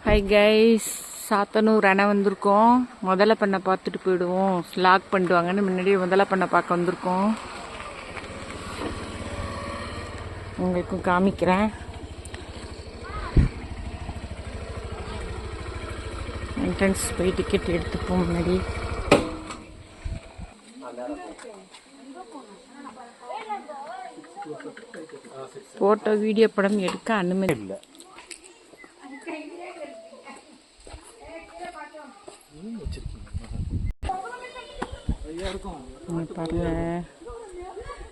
Hi guys, Sathanur அணை வந்திருக்கோம். முதல்ல பண்ண பார்த்துட்டு போயிடுவோம். ஸ்லாக் பண்ணிடுவாங்கன்னு முன்னாடியே முதல்ல பண்ண பார்க்க வந்திருக்கோம். உங்களுக்கும் காமிக்கிறேன். என்ட்ரன்ஸ் போய் டிக்கெட் எடுத்துப்போம். முன்னாடி ஃபோட்டோ வீடியோ படம் எடுக்க அனுமதி இல்லை. பாருங்க,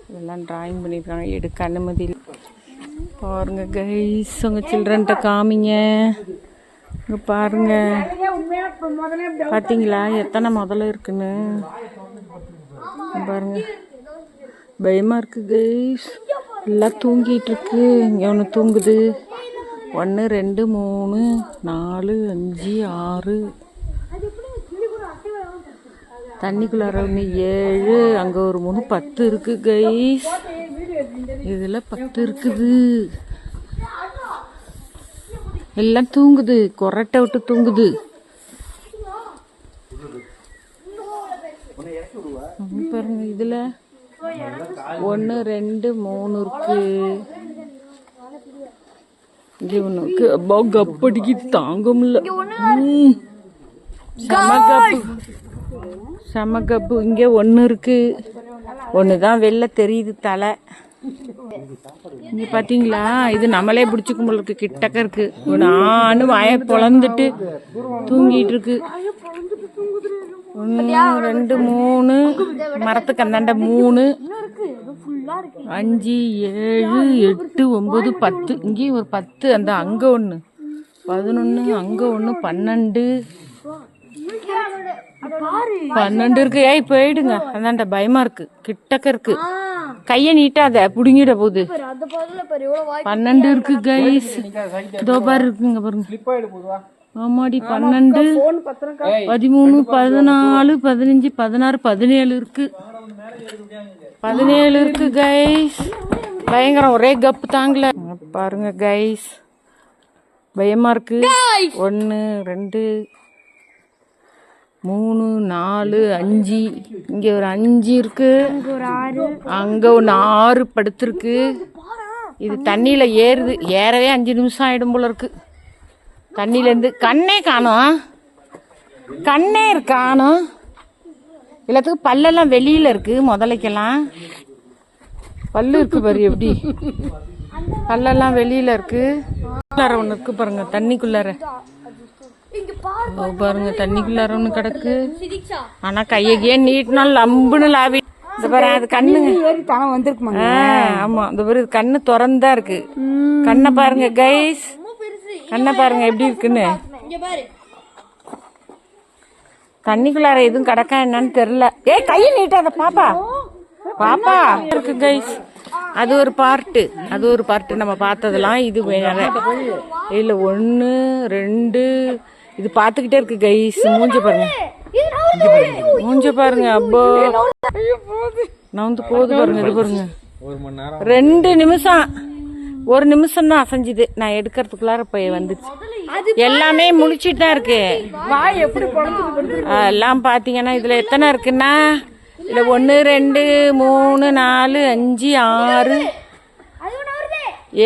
இதெல்லாம் டிராயிங் பண்ணியிருக்காங்க. எடுக்க அனுமதி பாருங்க கைஸ். உங்க சில்ட்ரன்ட்ட காமிங்க. இங்க பாருங்க, பார்த்தீங்களா எத்தனை முதல்ல இருக்குன்னு பாருங்க. பயமா இருக்கு கைஸ். எல்லாம் தூங்கிட்டு இருக்கு. இங்க ஒன்று தூங்குது. 1 2 3 4 5 6 தண்ணிக்குள்ளார ஒன்று 7, அங்கே ஒரு 3 10 இருக்கு கைஸ். இதில் 10 இருக்குது. எல்லாம் தூங்குது, கொரட்டை விட்டு தூங்குது. பாருங்க, இதில் 1 2 3 இருக்கு. இங்கே ஒன்று இருக்கு. அப்பா கப்படிக்கு தாங்க முடியல. செம கப்பு. இங்கே 1 இருக்கு. 1 தான் வெளில தெரியுது தலை. இங்க பாத்தீங்களா, இது நம்மளே பிடிச்சிக்கும் போல இருக்கு. கிட்டக்க இருக்கு. ஆணு வாய பொழந்துட்டு தூங்கிட்டு இருக்கு. 1 2 3 மரத்துக்கு அந்தாண்ட 3 5 7 8 9 10. இங்கேயும் ஒரு 10. அந்த அங்க 1 11, அங்க 1 12 இருக்கு. ஏய் போயிடுங்க, அதான்டா பயமா இருக்கு. கிட்டக்க இருக்கு. கைய நீட்டாத, புடுங்கிட போகுது. 12 இருக்கு கைஸ். இதோ பாரு இருக்குங்க பாருங்க. ஆமாடி 12 13 14 15 16 17 இருக்கு. 17 இருக்கு கைஸ். பயங்கரம். ஒரே கப்பு தாங்கல. பாருங்க கைஸ், பயமா இருக்கு. 1 2 3 4 5. இங்க ஒரு 5 இருக்கு. அங்க ஒன்று 6 படுத்திருக்கு. இது தண்ணியில ஏறுது. ஏறவே 5 நிமிஷம் ஆயிடும் போல இருக்கு. தண்ணியில இருந்து கண்ணே காணும். கண்ணே காணும். எல்லாத்துக்கும் பல்லெல்லாம் வெளியில இருக்கு. முதலைக்கெல்லாம் பல்லு இருக்கு பாரு. எப்படி பல்லெல்லாம் வெளியில இருக்கு. ஒன்று இருக்கு பாருங்க தண்ணிக்குள்ளார. பாருங்க தண்ணிக்குள்ளார ஒண்ணு கிடக்கு. ஆனா கையே நீட்டினாலும் லம்புன்னு லாவி. இந்த பாரு, அது கண்ணுங்க. ஆமா, இந்த பாரு கண்ணு திறந்தா இருக்கு. கண்ணை பாருங்க கைஸ். கண்ணை பாருங்க எப்படி இருக்குன்னு. தண்ணிக்குள்ளார எதுவும் கிடக்கா என்னன்னு தெரியல. கையை நீட்டாத பாப்பா. பாப்பா இருக்கு கைஸ். அது ஒரு பார்ட்டு. அது ஒரு பார்ட்டு நம்ம பார்த்ததெல்லாம். இது வேற இல்ல. 1 2 இது பாத்துக்கிட்டே இருக்கு கைஸ். மூஞ்ச பாருங்க, மூஞ்ச பாருங்க. அப்போ நவுந்து போகுது பாருங்க. இது பாருங்க 2 நிமிஷம் 1 நிமிஷம் தான் அசைஞ்சுது. நான் எடுக்கிறதுக்குள்ளார போய் வந்துச்சு. எல்லாமே முழிச்சிட்டு தான் இருக்கு. எல்லாம் பாத்தீங்கன்னா இதுல எத்தனை இருக்குன்னா, இதுல 1 2 3 4 5 6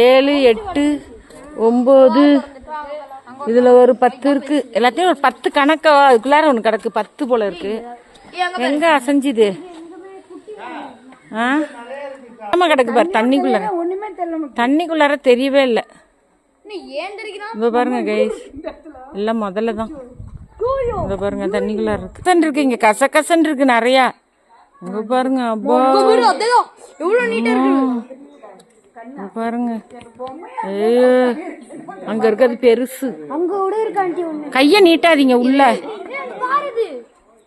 7 8 9. இதுல ஒரு 10 இருக்கு. எல்லாத்தையும் ஒரு 10 கணக்கா. அதுக்குள்ளார ஒண்ணு கிடக்கு. 10 போல இருக்கு. எங்க அசைஞ்சுது? ஆமா கிடக்கு பாரு தண்ணிக்குள்ளார. தண்ணிக்குள்ளார தெரியவே இல்லை. இப்ப பாருங்க கைஸ், எல்லாம் முதல்ல தான். இங்க பாருங்க தண்ணிக்குள்ளார இருக்கு. கசன் இருக்கு. இங்க கசகசன் இருக்கு நிறைய. இங்க பாருங்க. அப்பா பாருங்க. அங்க இருக்கிறது பெருசு. கைய நீட்டாதீங்க. உள்ள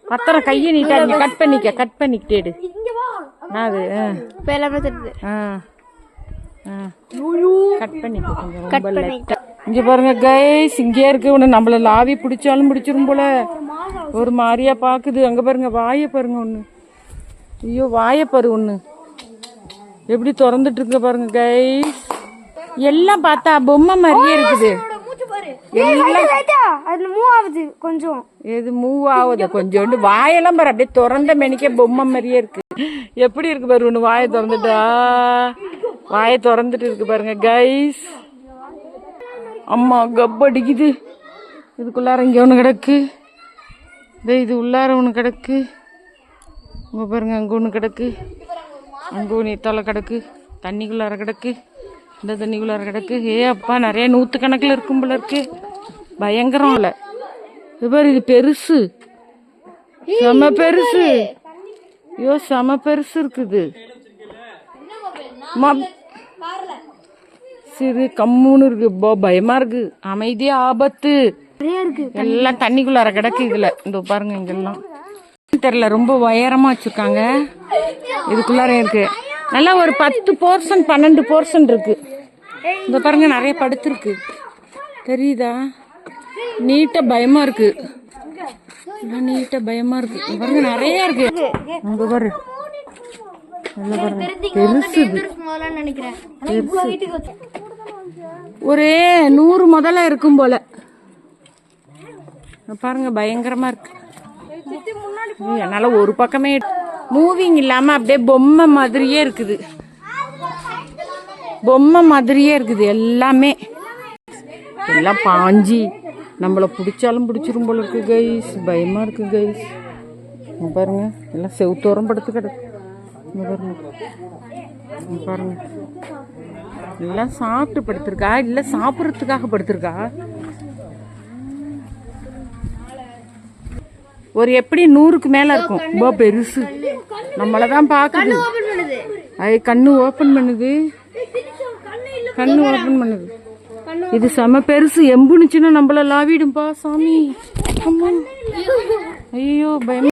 பத்திரம். கைய நீட்டாதீங்க. கட் பண்ணிக்கிட்டேடு. அது கட் பண்ணிக்க. இங்க பாருங்க கைஸ், இங்கே இருக்கு. ஒண்ணு நம்மள லாவி பிடிச்சாலும் பிடிச்சிரும் போல. ஒரு மாதிரியா பாக்குது. அங்க பாருங்க வாய பாருங்க. ஒண்ணு ஐயோ வாய பாரு. ஒண்ணு எப்படி திறந்துட்டு இருக்கு பாருங்க கைஸ். எல்லாம் பார்த்தா பொம்மை மாதிரியே இருக்குது. அது மூவ் ஆகுது கொஞ்சம். எது மூவ் ஆகுது கொஞ்சோண்டு? வாயெல்லாம் பாரு அப்படியே திறந்த மெனிக்கே பொம்மை மாதிரியே இருக்கு. எப்படி இருக்கு பாரு, ஒண்ணு வாயை திறந்துட்டா, வாயை திறந்துட்டு இருக்கு பாருங்க கைஸ். அம்மா கப்படிக்குது. இதுக்குள்ளார இங்க ஒண்ணு கிடக்கு, இது உள்ளார ஒண்ணு கிடக்கு. இங்க பாருங்க, அங்க ஒண்ணு கிடக்கு, அங்க ஒண்ணு தலை கிடக்கு, தண்ணிக்குள்ளார கிடக்கு, இந்த தண்ணிக்குள்ளார கிடக்கு. ஏ அப்பா, நிறைய 100 கணக்கில் இருக்கும் போல இருக்கு. பயங்கரம் இல்ல இது பாரு, இது பெருசு, செம பெருசு. ஐயோ செம பெருசு இருக்குது. சிறு கம்முன்னு இருக்கு, பயமா இருக்கு. அமைதி ஆபத்து எல்லாம் தண்ணிக்குள்ளார கிடக்கு. இதுல இந்த பாருங்க, இங்கெல்லாம் தெரியல, ரொம்ப உயரமா வச்சிருக்காங்க. இதுக்குள்ளார இருக்கு நல்லா ஒரு 10% 12% இருக்கு. இந்த பாருங்க, நிறைய படுத்திருக்கு, தெரியுதா? நீட்டா பயமா இருக்கு, நீட்டா பயமா இருக்கு. பாருங்க நிறைய இருக்கு. அங்க பாரு, பெருசு, ஒரு 100 முதல்ல இருக்கும் போல. பாருங்க பயங்கரமா இருக்கு. என்னால ஒரு பக்கமே மூவிங் இல்லாம அப்படியே பொம்மை மாதிரியே இருக்குது, பொம்மை மாதிரியே இருக்குது எல்லாமே. எல்லாம் பாஞ்சி நம்மள பிடிச்சாலும் பிடிச்சிரும் போல இருக்கு கைஸ். பயமா இருக்கு கைஸ். பாருங்க எல்லாம் செவுத்தோரம் படுத்து கிடக்கு. பாருங்க எல்லாம் சாப்பிட்டு படுத்திருக்கா, இல்ல சாப்பிட்றதுக்காக படுத்திருக்கா? ஒரு எப்படி 100க்கு மேல இருக்கும். ரொம்ப பெருசு, நம்மளதான் பாக்குது. கண்ணு ஓபன் பண்ணுது, கண்ணு ஓபன் பண்ணுது. இது செம பெருசு, எம்புனுச்சுன்னா நம்மள லாவிடும்பா சாமி. ஐயோ பயம்.